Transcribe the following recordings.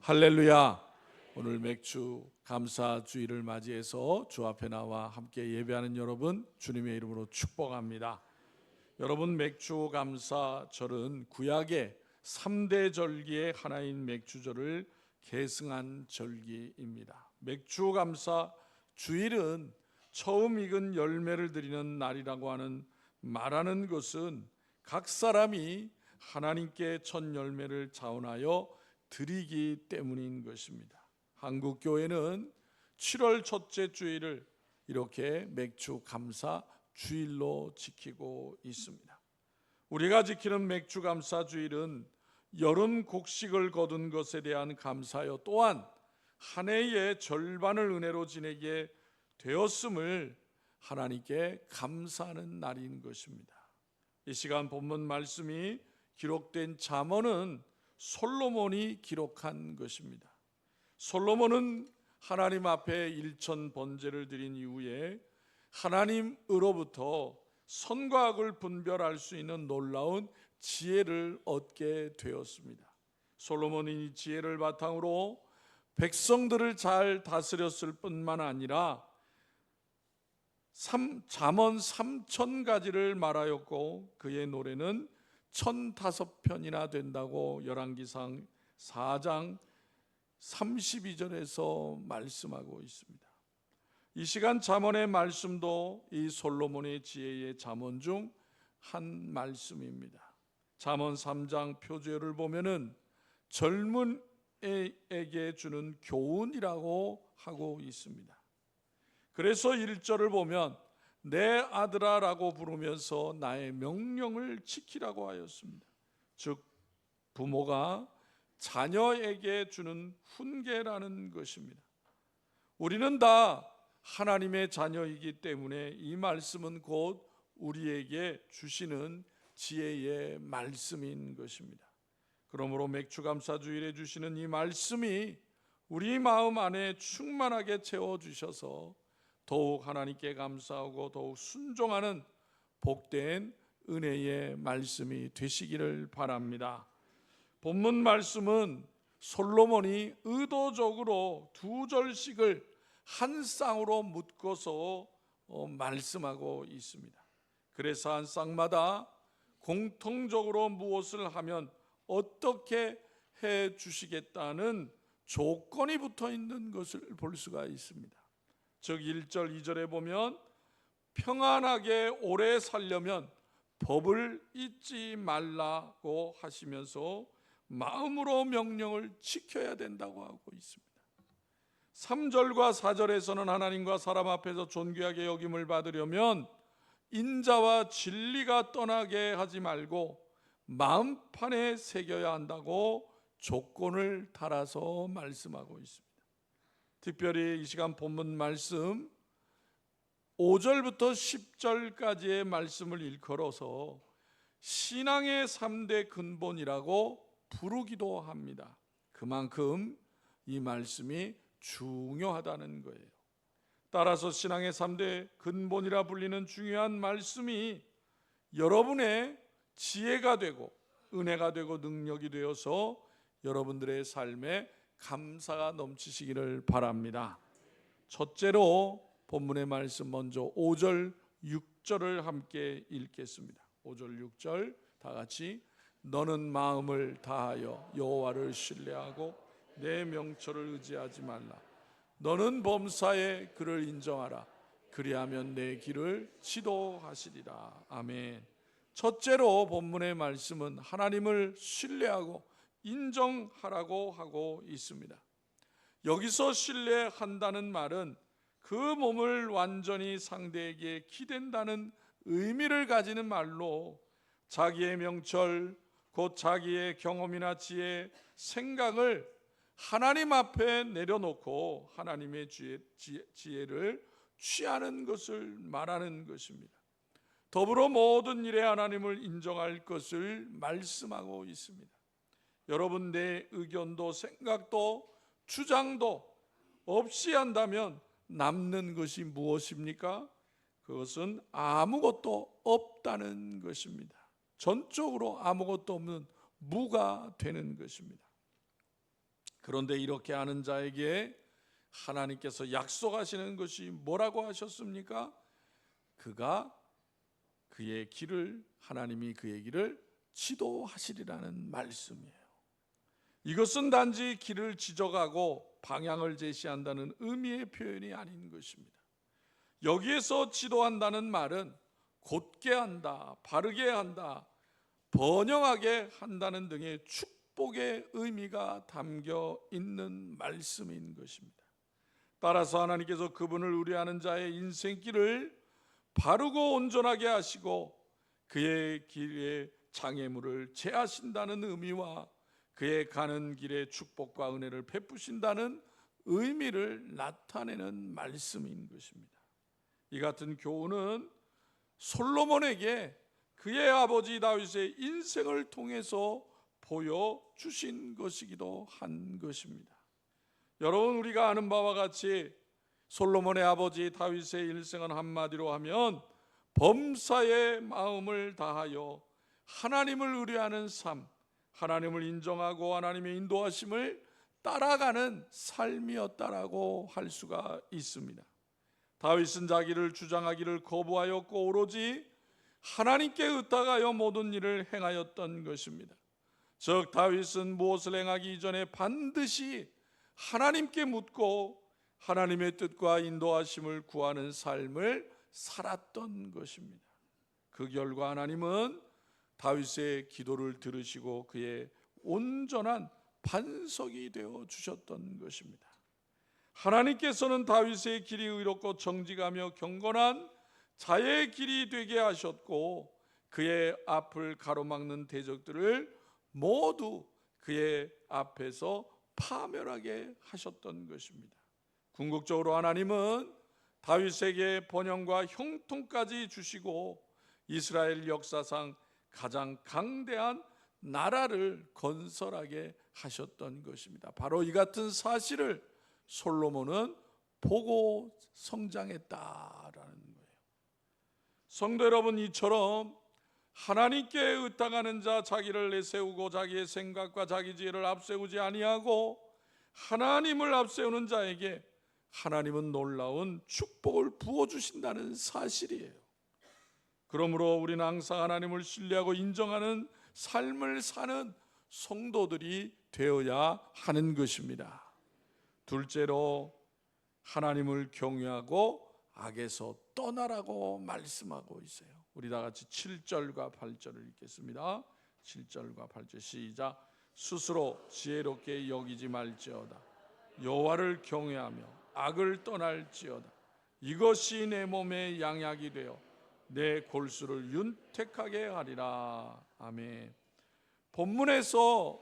할렐루야. 오늘 맥주 감사 주일을 맞이해서 주 앞에 나와 함께 예배하는 여러분 주님의 이름으로 축복합니다. 여러분, 맥주 감사절은 구약의 3대 절기의 하나인 맥주절을 계승한 절기입니다. 맥주 감사 주일은 처음 익은 열매를 드리는 날이라고 말하는 것은 각 사람이 하나님께 첫 열매를 자원하여 드리기 때문인 것입니다. 한국 교회는 7월 첫째 주일을 이렇게 맥주 감사 주일로 지키고 있습니다. 우리가 지키는 맥주 감사 주일은 여름 곡식을 거둔 것에 대한 감사요, 또한 한 해의 절반을 은혜로 지내게 되었음을 하나님께 감사하는 날인 것입니다. 이 시간 본문 말씀이 기록된 잠언은 솔로몬이 기록한 것입니다. 솔로몬은 하나님 앞에 일천 번제를 드린 이후에 하나님으로부터 선과 악을 분별할 수 있는 놀라운 지혜를 얻게 되었습니다. 솔로몬이 이 지혜를 바탕으로 백성들을 잘 다스렸을 뿐만 아니라 잠언 3,000가지를 말하였고 그의 노래는 1,005편이나 된다고 열왕기상 4장 32절에서 말씀하고 있습니다. 이 시간 잠언의 말씀도 이 솔로몬의 지혜의 잠언 중 한 말씀입니다. 잠언 3장 표제를 보면은 젊은에게 주는 교훈이라고 하고 있습니다. 그래서 1절을 보면 내 아들아 라고 부르면서 나의 명령을 지키라고 하였습니다. 즉 부모가 자녀에게 주는 훈계라는 것입니다. 우리는 다 하나님의 자녀이기 때문에 이 말씀은 곧 우리에게 주시는 지혜의 말씀인 것입니다. 그러므로 맥주감사주일에 주시는 이 말씀이 우리 마음 안에 충만하게 채워주셔서 더욱 하나님께 감사하고 더욱 순종하는 복된 은혜의 말씀이 되시기를 바랍니다. 본문 말씀은 솔로몬이 의도적으로 2절씩을 한 쌍으로 묶어서 말씀하고 있습니다. 그래서 한 쌍마다 공통적으로 무엇을 하면 어떻게 해 주시겠다는 조건이 붙어 있는 것을 볼 수가 있습니다. 즉 1절 2절에 보면 평안하게 오래 살려면 법을 잊지 말라고 하시면서 마음으로 명령을 지켜야 된다고 하고 있습니다. 3절과 4절에서는 하나님과 사람 앞에서 존귀하게 여김을 받으려면 인자와 진리가 떠나게 하지 말고 마음판에 새겨야 한다고 조건을 달아서 말씀하고 있습니다. 특별히 이 시간 본문 말씀 5절부터 10절까지의 말씀을 일컬어서 신앙의 3대 근본이라고 부르기도 합니다. 그만큼 이 말씀이 중요하다는 거예요. 따라서 신앙의 3대 근본이라 불리는 중요한 말씀이 여러분의 지혜가 되고 은혜가 되고 능력이 되어서 여러분들의 삶에 감사가 넘치시기를 바랍니다. 첫째로 본문의 말씀 먼저 5절 6절을 함께 읽겠습니다. 5절 6절 다 같이 너는 마음을 다하여 여호와를 신뢰하고 내 명철을 의지하지 말라. 너는 범사에 그를 인정하라. 그리하면 내 길을 지도하시리라. 아멘. 첫째로 본문의 말씀은 하나님을 신뢰하고 인정하라고 하고 있습니다. 여기서 신뢰한다는 말은 그 몸을 완전히 상대에게 기댄다는 의미를 가지는 말로 자기의 명철, 곧 자기의 경험이나 지혜, 생각을 하나님 앞에 내려놓고 하나님의 지혜를 취하는 것을 말하는 것입니다. 더불어 모든 일에 하나님을 인정할 것을 말씀하고 있습니다. 여러분, 내 의견도 생각도 주장도 없이 한다면 남는 것이 무엇입니까? 그것은 아무것도 없다는 것입니다. 전적으로 아무것도 없는 무가 되는 것입니다. 그런데 이렇게 하는 자에게 하나님께서 약속하시는 것이 뭐라고 하셨습니까? 하나님이 그의 길을 지도하시리라는 말씀이에요. 이것은 단지 길을 지적하고 방향을 제시한다는 의미의 표현이 아닌 것입니다. 여기에서 지도한다는 말은 곧게 한다, 바르게 한다, 번영하게 한다는 등의 축복의 의미가 담겨 있는 말씀인 것입니다. 따라서 하나님께서 그분을 의뢰하는 자의 인생길을 바르고 온전하게 하시고 그의 길에 장애물을 제하신다는 의미와 그의 가는 길에 축복과 은혜를 베푸신다는 의미를 나타내는 말씀인 것입니다. 이 같은 교훈은 솔로몬에게 그의 아버지 다윗의 인생을 통해서 보여주신 것이기도 한 것입니다. 여러분, 우리가 아는 바와 같이 솔로몬의 아버지 다윗의 일생은 한마디로 하면 범사의 마음을 다하여 하나님을 의뢰하는 삶, 하나님을 인정하고 하나님의 인도하심을 따라가는 삶이었다라고 할 수가 있습니다. 다윗은 자기를 주장하기를 거부하였고 오로지 하나님께 의탁하여 모든 일을 행하였던 것입니다. 즉 다윗은 무엇을 행하기 이전에 반드시 하나님께 묻고 하나님의 뜻과 인도하심을 구하는 삶을 살았던 것입니다. 그 결과 하나님은 다윗의 기도를 들으시고 그의 온전한 반석이 되어 주셨던 것입니다. 하나님께서는 다윗의 길이 의롭고 정직하며 경건한 자의 길이 되게 하셨고 그의 앞을 가로막는 대적들을 모두 그의 앞에서 파멸하게 하셨던 것입니다. 궁극적으로 하나님은 다윗에게 번영과 형통까지 주시고 이스라엘 역사상 가장 강대한 나라를 건설하게 하셨던 것입니다. 바로 이 같은 사실을 솔로몬은 보고 성장했다라는 거예요. 성도 여러분, 이처럼 하나님께 의탁하는 자, 자기를 내세우고 자기의 생각과 자기 지혜를 앞세우지 아니하고 하나님을 앞세우는 자에게 하나님은 놀라운 축복을 부어주신다는 사실이에요. 그러므로 우리는 항상 하나님을 신뢰하고 인정하는 삶을 사는 성도들이 되어야 하는 것입니다. 둘째로 하나님을 경외하고 악에서 떠나라고 말씀하고 있어요. 우리 다 같이 7절과 8절을 읽겠습니다. 7절과 8절 시작. 스스로 지혜롭게 여기지 말지어다. 여호와를 경외하며 악을 떠날지어다. 이것이 내 몸의 양약이 되어 내 골수를 윤택하게 하리라. 아멘. 본문에서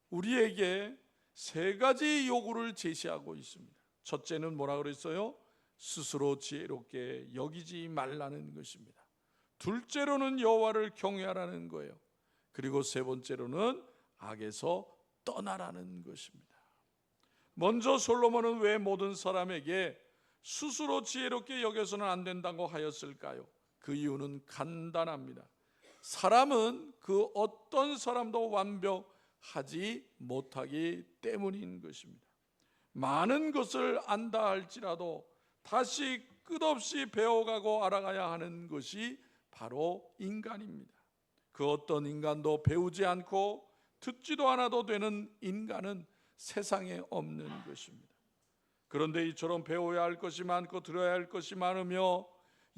우리에게 세 가지 요구를 제시하고 있습니다. 첫째는 뭐라 그랬어요? 스스로 지혜롭게 여기지 말라는 것입니다. 둘째로는 여호와를 경외하라는 거예요. 그리고 세 번째로는 악에서 떠나라는 것입니다. 먼저 솔로몬은 왜 모든 사람에게 스스로 지혜롭게 여겨서는 안 된다고 하였을까요? 그 이유는 간단합니다. 사람은 그 어떤 사람도 완벽하지 못하기 때문인 것입니다. 많은 것을 안다 할지라도 다시 끝없이 배워가고 알아가야 하는 것이 바로 인간입니다. 그 어떤 인간도 배우지 않고 듣지도 않아도 되는 인간은 세상에 없는 것입니다. 그런데 이처럼 배워야 할 것이 많고 들어야 할 것이 많으며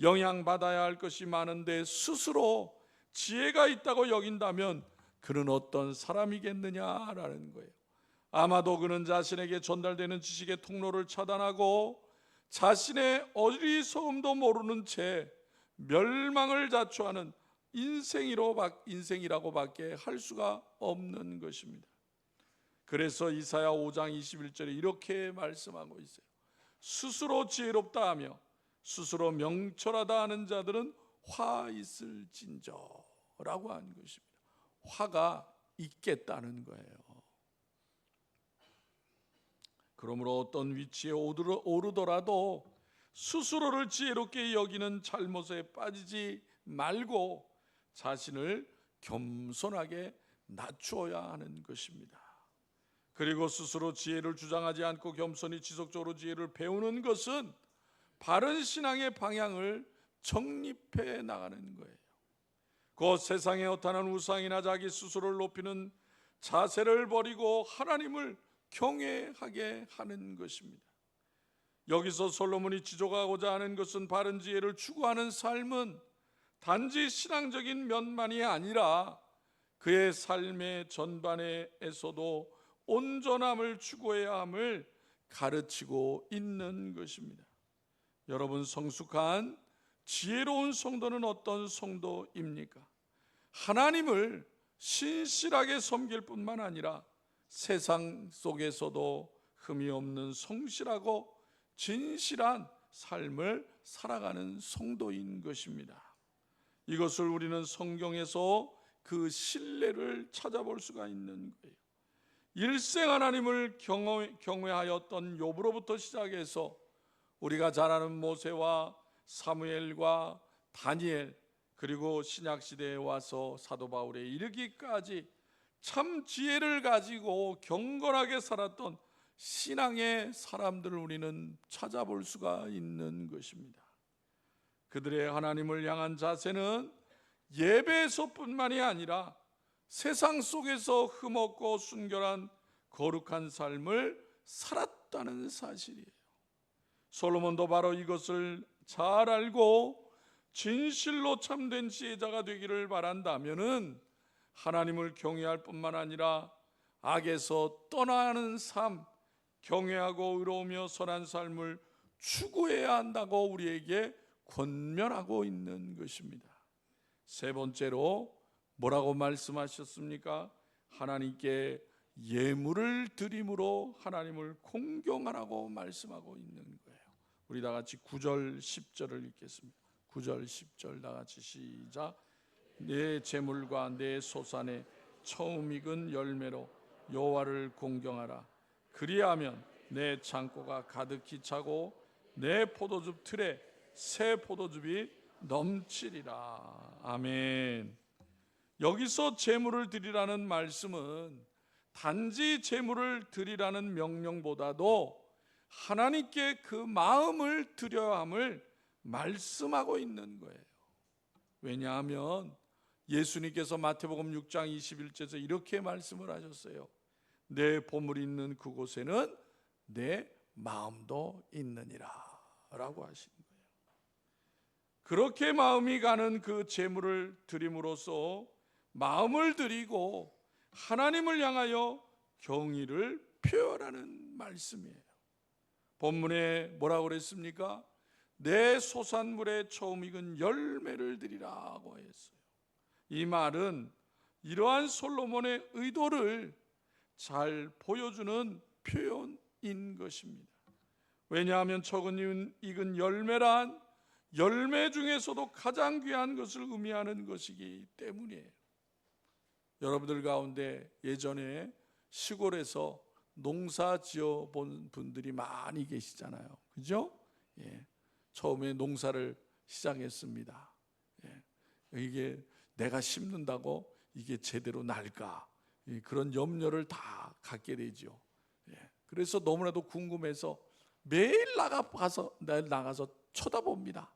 영향받아야 할 것이 많은데 스스로 지혜가 있다고 여긴다면 그는 어떤 사람이겠느냐라는 거예요. 아마도 그는 자신에게 전달되는 지식의 통로를 차단하고 자신의 어리석음도 모르는 채 멸망을 자초하는 인생이라고밖에 할 수가 없는 것입니다. 그래서 이사야 5장 21절에 이렇게 말씀하고 있어요. 스스로 지혜롭다 하며 스스로 명철하다 하는 자들은 화 있을진저라고 하는 것입니다. 화가 있겠다는 거예요. 그러므로 어떤 위치에 오르더라도 스스로를 지혜롭게 여기는 잘못에 빠지지 말고 자신을 겸손하게 낮추어야 하는 것입니다. 그리고 스스로 지혜를 주장하지 않고 겸손히 지속적으로 지혜를 배우는 것은 바른 신앙의 방향을 정립해 나가는 거예요. 곧 세상의 허탄한 우상이나 자기 스스로를 높이는 자세를 버리고 하나님을 경외하게 하는 것입니다. 여기서 솔로몬이 지적하고자 하는 것은 바른 지혜를 추구하는 삶은 단지 신앙적인 면만이 아니라 그의 삶의 전반에서도 온전함을 추구해야 함을 가르치고 있는 것입니다. 여러분, 성숙한 지혜로운 성도는 어떤 성도입니까? 하나님을 신실하게 섬길 뿐만 아니라 세상 속에서도 흠이 없는 성실하고 진실한 삶을 살아가는 성도인 것입니다. 이것을 우리는 성경에서 그 신뢰를 찾아볼 수가 있는 거예요. 일생 하나님을 경외하였던 욥으로부터 시작해서 우리가 잘 아는 모세와 사무엘과 다니엘, 그리고 신약시대에 와서 사도 바울에 이르기까지 참 지혜를 가지고 경건하게 살았던 신앙의 사람들을 우리는 찾아볼 수가 있는 것입니다. 그들의 하나님을 향한 자세는 예배에서뿐만이 아니라 세상 속에서 흠없고 순결한 거룩한 삶을 살았다는 사실이에요. 솔로몬도 바로 이것을 잘 알고 진실로 참된 지혜자가 되기를 바란다면은 하나님을 경외할 뿐만 아니라 악에서 떠나는 삶, 경외하고 의로우며 선한 삶을 추구해야 한다고 우리에게 권면하고 있는 것입니다. 세 번째로 뭐라고 말씀하셨습니까? 하나님께 예물을 드림으로 하나님을 공경하라고 말씀하고 있는 거예요. 우리 다 같이 9절 10절을 읽겠습니다. 9절 10절 다 같이 시작. 내 재물과 내 소산의 처음 익은 열매로 여호와를 공경하라. 그리하면 내 창고가 가득히 차고 내 포도즙 틀에 새 포도즙이 넘치리라. 아멘. 여기서 재물을 드리라는 말씀은 단지 재물을 드리라는 명령보다도 하나님께 그 마음을 드려야 함을 말씀하고 있는 거예요. 왜냐하면 예수님께서 마태복음 6장 21절에서 이렇게 말씀을 하셨어요. 내 보물이 있는 그곳에는 내 마음도 있느니라 라고 하신 거예요. 그렇게 마음이 가는 그 재물을 드림으로써 마음을 드리고 하나님을 향하여 경의를 표현하는 말씀이에요. 본문에 뭐라고 그랬습니까? 내 소산물에 처음 익은 열매를 드리라고 했어요. 이 말은 이러한 솔로몬의 의도를 잘 보여주는 표현인 것입니다. 왜냐하면 처음 익은 열매란 열매 중에서도 가장 귀한 것을 의미하는 것이기 때문이에요. 여러분들 가운데 예전에 시골에서 농사 지어 본 분들이 많이 계시잖아요. 그죠? 예. 처음에 농사를 시작했습니다. 예. 이게 내가 심는다고 이게 제대로 날까? 예. 그런 염려를 다 갖게 되죠. 예. 그래서 너무나도 궁금해서 매일 나가서 쳐다봅니다.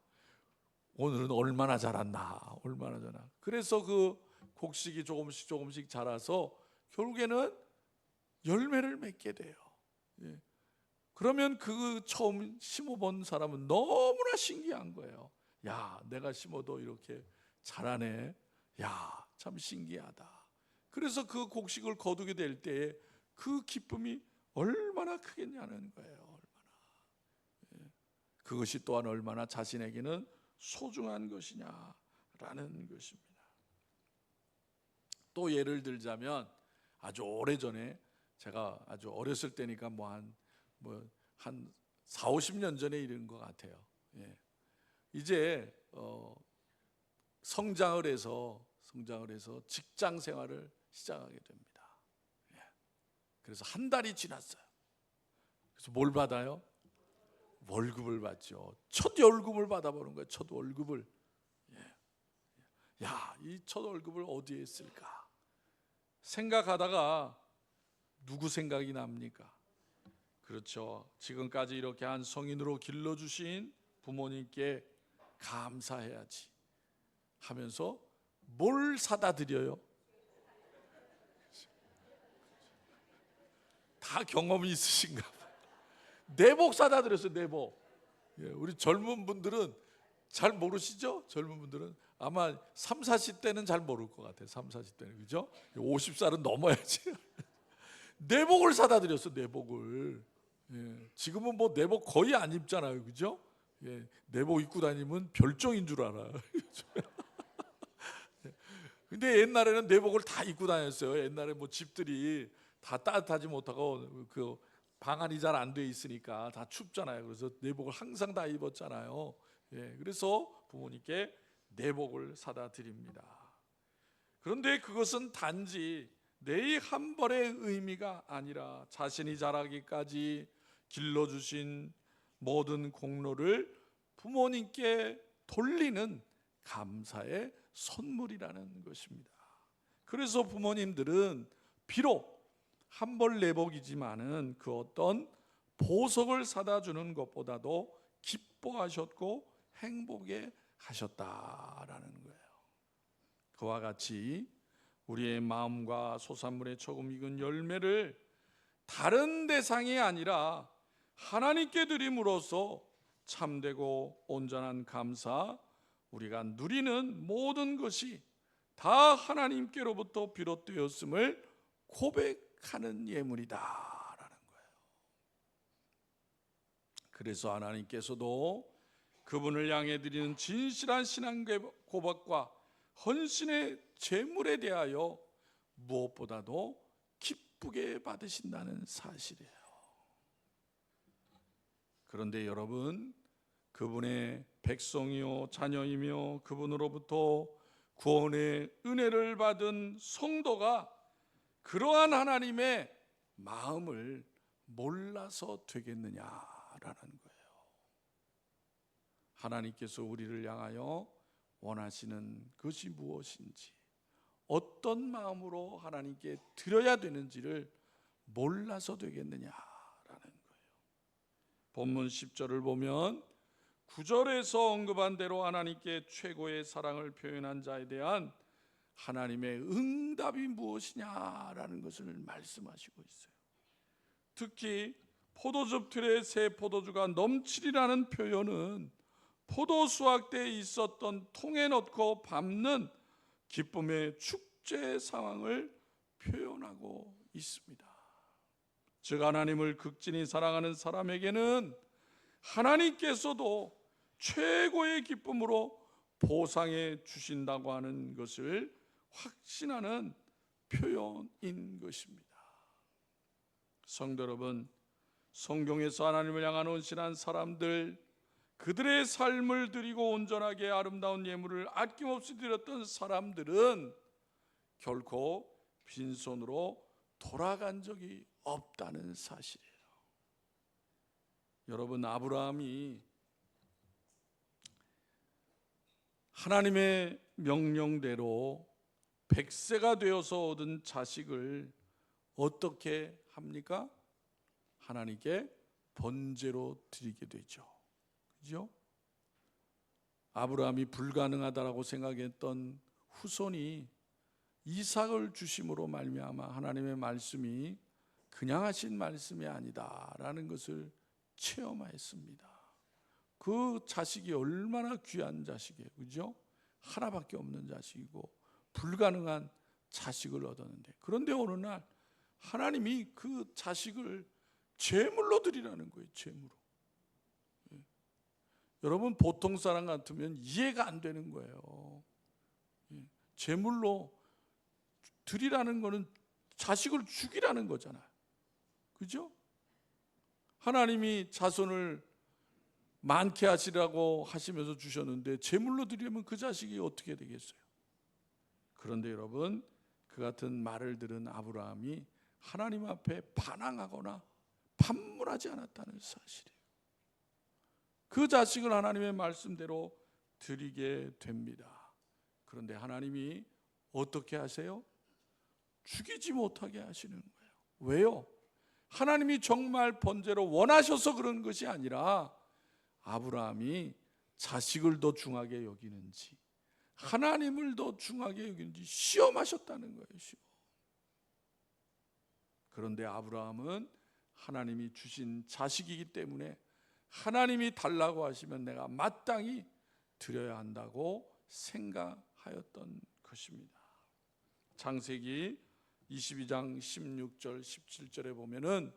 오늘은 얼마나 자랐나, 얼마나 자랐나. 그래서 그 곡식이 조금씩 자라서 결국에는 열매를 맺게 돼요. 예. 그러면 그 처음 심어본 사람은 너무나 신기한 거예요. 야, 내가 심어도 이렇게 자라네. 야, 참 신기하다. 그래서 그 곡식을 거두게 될 때에 그 기쁨이 얼마나 크겠냐는 거예요. 얼마나. 예. 그것이 또한 얼마나 자신에게는 소중한 것이냐라는 것입니다. 또 예를 들자면 아주 오래전에 제가 아주 어렸을 때니까 한 4, 50년 전에 이런 것 같아요. 예. 이제 성장을 해서 직장 생활을 시작하게 됩니다. 예. 그래서 한 달이 지났어요. 그래서 뭘 받아요? 월급을 받죠. 첫 월급을 받아보는 거예요. 첫 월급을. 야, 이 첫 월급을 어디에 쓸까 생각하다가 누구 생각이 납니까? 그렇죠. 지금까지 이렇게 한 성인으로 길러주신 부모님께 감사해야지 하면서 뭘 사다 드려요? 다 경험이 있으신가 봐요. 내복 사다 드렸어요. 내복. 우리 젊은 분들은 잘 모르시죠? 젊은 분들은 아마 3, 40대는 잘 모를 것 같아요. 3, 40대는. 그죠? 50살은 넘어야지. 내복을 사다 드렸어. 내복을. 지금은 뭐 내복 거의 안 입잖아요. 그죠? 내복 입고 다니면 별종인 줄 알아. 근데 옛날에는 내복을 다 입고 다녔어요. 옛날에 뭐 집들이 다 따뜻하지 못하고 그 방안이 잘 안 돼 있으니까 다 춥잖아요. 그래서 내복을 항상 다 입었잖아요. 그래서 부모님께 내복을 사다 드립니다. 그런데 그것은 단지 내 한 벌의 의미가 아니라 자신이 자라기까지 길러주신 모든 공로를 부모님께 돌리는 감사의 선물이라는 것입니다. 그래서 부모님들은 비록 한 벌 내복이지만은 그 어떤 보석을 사다 주는 것보다도 기뻐하셨고 행복해 하셨다라는 거예요. 그와 같이 우리의 마음과 소산물에 조금 익은 열매를 다른 대상이 아니라 하나님께 드림으로써 참되고 온전한 감사, 우리가 누리는 모든 것이 다 하나님께로부터 비롯되었음을 고백하는 예물이다라는 거예요. 그래서 하나님께서도 그분을 향해 드리는 진실한 신앙 고백과 헌신의 제물에 대하여 무엇보다도 기쁘게 받으신다는 사실이에요. 그런데 여러분, 그분의 백성이요 자녀이며 그분으로부터 구원의 은혜를 받은 성도가 그러한 하나님의 마음을 몰라서 되겠느냐라는 거예요. 하나님께서 우리를 향하여 원하시는 것이 무엇인지, 어떤 마음으로 하나님께 드려야 되는지를 몰라서 되겠느냐라는 거예요. 본문 10절을 보면 9절에서 언급한 대로 하나님께 최고의 사랑을 표현한 자에 대한 하나님의 응답이 무엇이냐라는 것을 말씀하시고 있어요. 특히 포도즙 틀에 새 포도주가 넘치리라는 표현은 포도 수확 때 있었던 통에 넣고 밟는 기쁨의 축제 상황을 표현하고 있습니다. 즉 하나님을 극진히 사랑하는 사람에게는 하나님께서도 최고의 기쁨으로 보상해 주신다고 하는 것을 확신하는 표현인 것입니다. 성도 여러분, 성경에서 하나님을 향한 온신한 사람들, 그들의 삶을 드리고 온전하게 아름다운 예물을 아낌없이 드렸던 사람들은 결코 빈손으로 돌아간 적이 없다는 사실이에요. 여러분, 아브라함이 하나님의 명령대로 100세가 되어서 얻은 자식을 어떻게 합니까? 하나님께 번제로 드리게 되죠. 그죠? 아브라함이 불가능하다라고 생각했던 후손이 이삭을 주심으로 말미암아 하나님의 말씀이 그냥 하신 말씀이 아니다라는 것을 체험하였습니다. 그 자식이 얼마나 귀한 자식이에요. 그죠? 하나밖에 없는 자식이고 불가능한 자식을 얻었는데, 그런데 어느 날 하나님이 그 자식을 제물로 드리라는 거예요. 제물로. 여러분, 보통 사람 같으면 이해가 안 되는 거예요. 제물로 드리라는 거는 자식을 죽이라는 거잖아요. 그죠? 하나님이 자손을 많게 하시라고 하시면서 주셨는데 제물로 드리면 그 자식이 어떻게 되겠어요? 그런데 여러분, 그 같은 말을 들은 아브라함이 하나님 앞에 반항하거나 반문하지 않았다는 사실이에요. 그 자식을 하나님의 말씀대로 드리게 됩니다. 그런데 하나님이 어떻게 하세요? 죽이지 못하게 하시는 거예요. 왜요? 하나님이 정말 번제로 원하셔서 그런 것이 아니라 아브라함이 자식을 더 중하게 여기는지 하나님을 더 중하게 여기는지 시험하셨다는 거예요. 그런데 아브라함은 하나님이 주신 자식이기 때문에 하나님이 달라고 하시면 내가 마땅히 드려야 한다고 생각하였던 것입니다. 창세기 22장 16절 17절에 보면은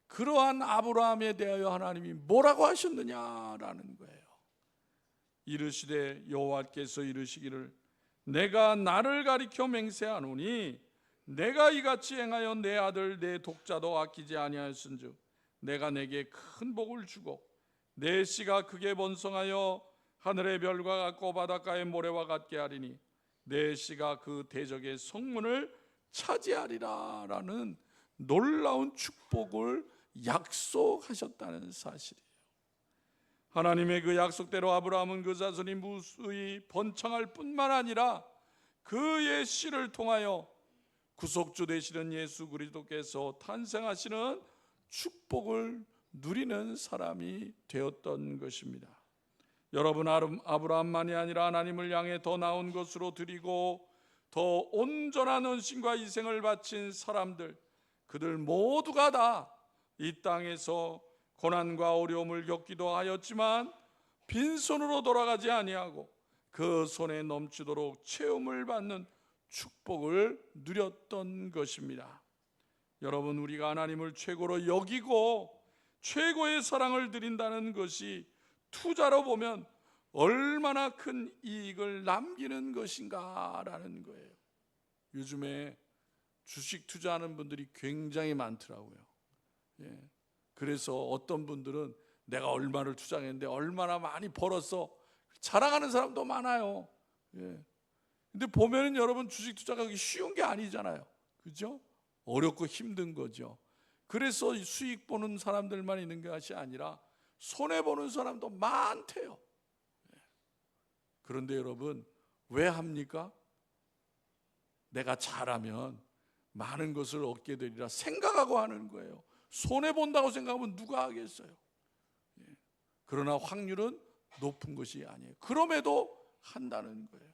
그러한 아브라함에 대하여 하나님이 뭐라고 하셨느냐라는 거예요. 이르시되 여호와께서 이르시기를 내가 나를 가리켜 맹세하노니 내가 이같이 행하여 내 아들 내 독자도 아끼지 아니하였은즉 내가 내게 큰 복을 주고 내 씨가 크게 번성하여 하늘의 별과 같고 바닷가의 모래와 같게 하리니 내 씨가 그 대적의 성문을 차지하리라 라는 놀라운 축복을 약속하셨다는 사실이에요. 하나님의 그 약속대로 아브라함은 그 자손이 무수히 번창할 뿐만 아니라 그의 씨를 통하여 구속주 되시는 예수 그리스도께서 탄생하시는 축복을 누리는 사람이 되었던 것입니다. 여러분, 아브라함만이 아니라 하나님을 향해 더 나은 것으로 드리고 더 온전한 헌신과 희생을 바친 사람들, 그들 모두가 다 이 땅에서 고난과 어려움을 겪기도 하였지만 빈손으로 돌아가지 아니하고 그 손에 넘치도록 체험을 받는 축복을 누렸던 것입니다. 여러분, 우리가 하나님을 최고로 여기고 최고의 사랑을 드린다는 것이 투자로 보면 얼마나 큰 이익을 남기는 것인가라는 거예요. 요즘에 주식 투자하는 분들이 굉장히 많더라고요. 그래서 어떤 분들은 내가 얼마를 투자했는데 얼마나 많이 벌었어 자랑하는 사람도 많아요. 근데 보면은 여러분, 주식 투자가 쉬운 게 아니잖아요. 그죠? 어렵고 힘든 거죠. 그래서 수익 보는 사람들만 있는 것이 아니라 손해 보는 사람도 많대요. 그런데 여러분, 왜 합니까? 내가 잘하면 많은 것을 얻게 되리라 생각하고 하는 거예요. 손해 본다고 생각하면 누가 하겠어요? 그러나 확률은 높은 것이 아니에요. 그럼에도 한다는 거예요.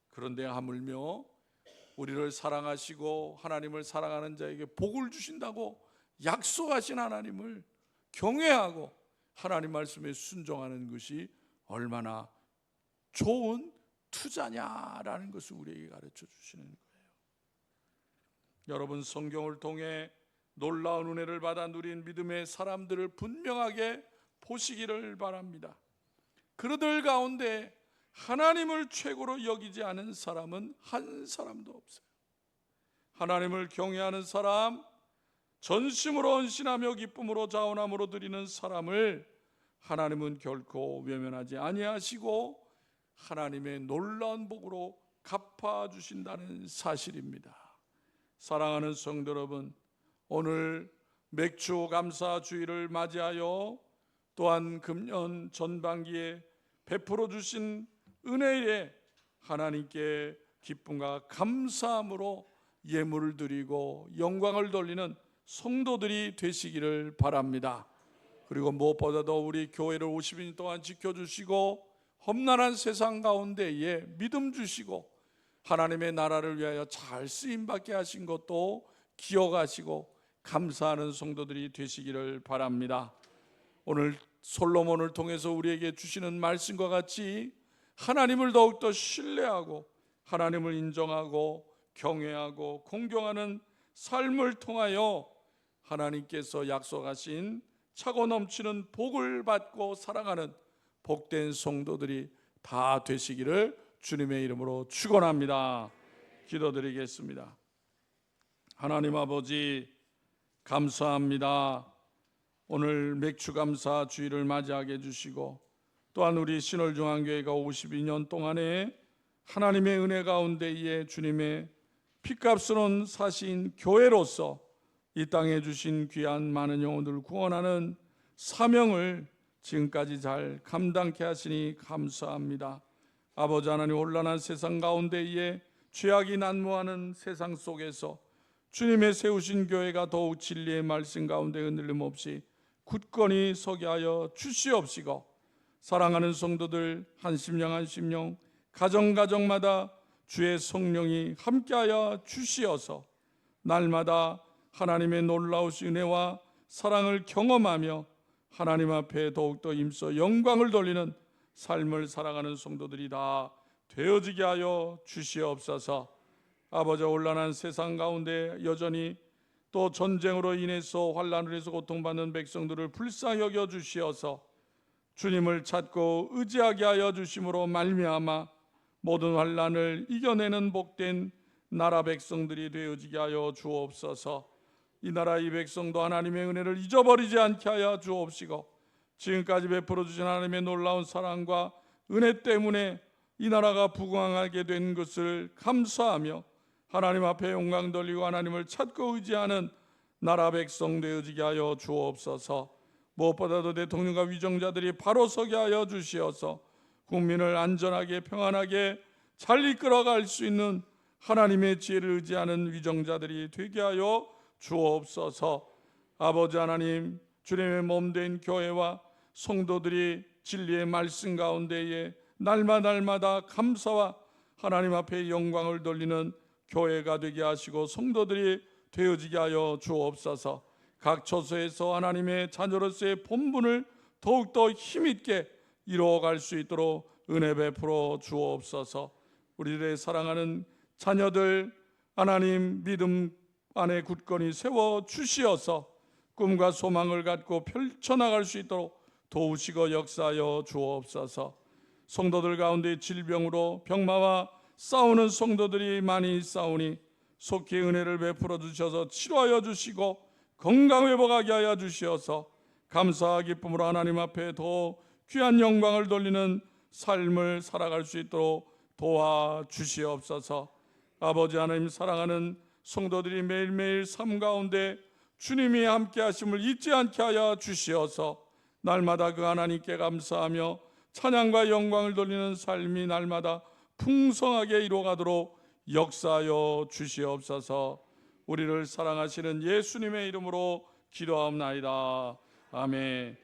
그런데 하물며 우리를 사랑하시고 하나님을 사랑하는 자에게 복을 주신다고 약속하신 하나님을 경외하고 하나님 말씀에 순종하는 것이 얼마나 좋은 투자냐라는 것을 우리에게 가르쳐 주시는 거예요. 여러분, 성경을 통해 놀라운 은혜를 받아 누린 믿음의 사람들을 분명하게 보시기를 바랍니다. 그들 가운데 하나님을 최고로 여기지 않은 사람은 한 사람도 없어요. 하나님을 경외하는 사람, 전심으로 헌신하며 기쁨으로 자원함으로 드리는 사람을 하나님은 결코 외면하지 아니하시고 하나님의 놀라운 복으로 갚아주신다는 사실입니다. 사랑하는 성도 여러분, 오늘 맥주 감사 주일을 맞이하여 또한 금년 전반기에 베풀어 주신 은혜에 하나님께 기쁨과 감사함으로 예물을 드리고 영광을 돌리는 성도들이 되시기를 바랍니다. 그리고 무엇보다도 우리 교회를 50년 동안 지켜주시고 험난한 세상 가운데에 믿음 주시고 하나님의 나라를 위하여 잘 쓰임받게 하신 것도 기억하시고 감사하는 성도들이 되시기를 바랍니다. 오늘 솔로몬을 통해서 우리에게 주시는 말씀과 같이 하나님을 더욱더 신뢰하고 하나님을 인정하고 경외하고 공경하는 삶을 통하여 하나님께서 약속하신 차고 넘치는 복을 받고 살아가는 복된 성도들이 다 되시기를 주님의 이름으로 축원합니다. 기도드리겠습니다. 하나님 아버지, 감사합니다. 오늘 맥주감사 주일을 맞이하게 해주시고 또한 우리 신월중앙교회가 52년 동안에 하나님의 은혜 가운데에 주님의 피값스러운 사신 교회로서 이 땅에 주신 귀한 많은 영혼들을 구원하는 사명을 지금까지 잘 감당케 하시니 감사합니다. 아버지 하나님, 혼란한 세상 가운데에 죄악이 난무하는 세상 속에서 주님의 세우신 교회가 더욱 진리의 말씀 가운데 흔들림 없이 굳건히 서게 하여 주시옵시고, 사랑하는 성도들 한 심령 가정마다 주의 성령이 함께하여 주시어서 날마다 하나님의 놀라우신 은혜와 사랑을 경험하며 하나님 앞에 더욱더 힘써 영광을 돌리는 삶을 살아가는 성도들이 다 되어지게 하여 주시옵소서. 아버지, 온란한 세상 가운데 여전히 또 전쟁으로 인해서 환난으로 인해서 고통받는 백성들을 불쌍히 여겨 주시어서 주님을 찾고 의지하게 하여 주심으로 말미암아 모든 환난을 이겨내는 복된 나라 백성들이 되어지게 하여 주옵소서. 이 나라 이 백성도 하나님의 은혜를 잊어버리지 않게 하여 주옵시고, 지금까지 베풀어 주신 하나님의 놀라운 사랑과 은혜 때문에 이 나라가 부강하게 된 것을 감사하며 하나님 앞에 영광 돌리고 하나님을 찾고 의지하는 나라 백성 되어지게 하여 주옵소서. 무엇보다도 대통령과 위정자들이 바로 서게 하여 주시어서 국민을 안전하게 평안하게 잘 이끌어갈 수 있는 하나님의 지혜를 의지하는 위정자들이 되게 하여 주옵소서. 아버지 하나님, 주님의 몸된 교회와 성도들이 진리의 말씀 가운데에 날마다 감사와 하나님 앞에 영광을 돌리는 교회가 되게 하시고 성도들이 되어지게 하여 주옵소서. 각 처소에서 하나님의 자녀로서의 본분을 더욱더 힘있게 이루어갈 수 있도록 은혜 베풀어 주옵소서. 우리들의 사랑하는 자녀들 하나님 믿음 안에 굳건히 세워 주시어서 꿈과 소망을 갖고 펼쳐나갈 수 있도록 도우시고 역사하여 주옵소서. 성도들 가운데 질병으로 병마와 싸우는 성도들이 많이 싸우니 속히 은혜를 베풀어 주셔서 치료하여 주시고 건강 회복하게 하여 주시어서 감사와 기쁨으로 하나님 앞에 더 귀한 영광을 돌리는 삶을 살아갈 수 있도록 도와주시옵소서. 아버지 하나님, 사랑하는 성도들이 매일매일 삶 가운데 주님이 함께 하심을 잊지 않게 하여 주시어서 날마다 그 하나님께 감사하며 찬양과 영광을 돌리는 삶이 날마다 풍성하게 이루어가도록 역사하여 주시옵소서. 우리를 사랑하시는 예수님의 이름으로 기도하옵나이다. 아멘.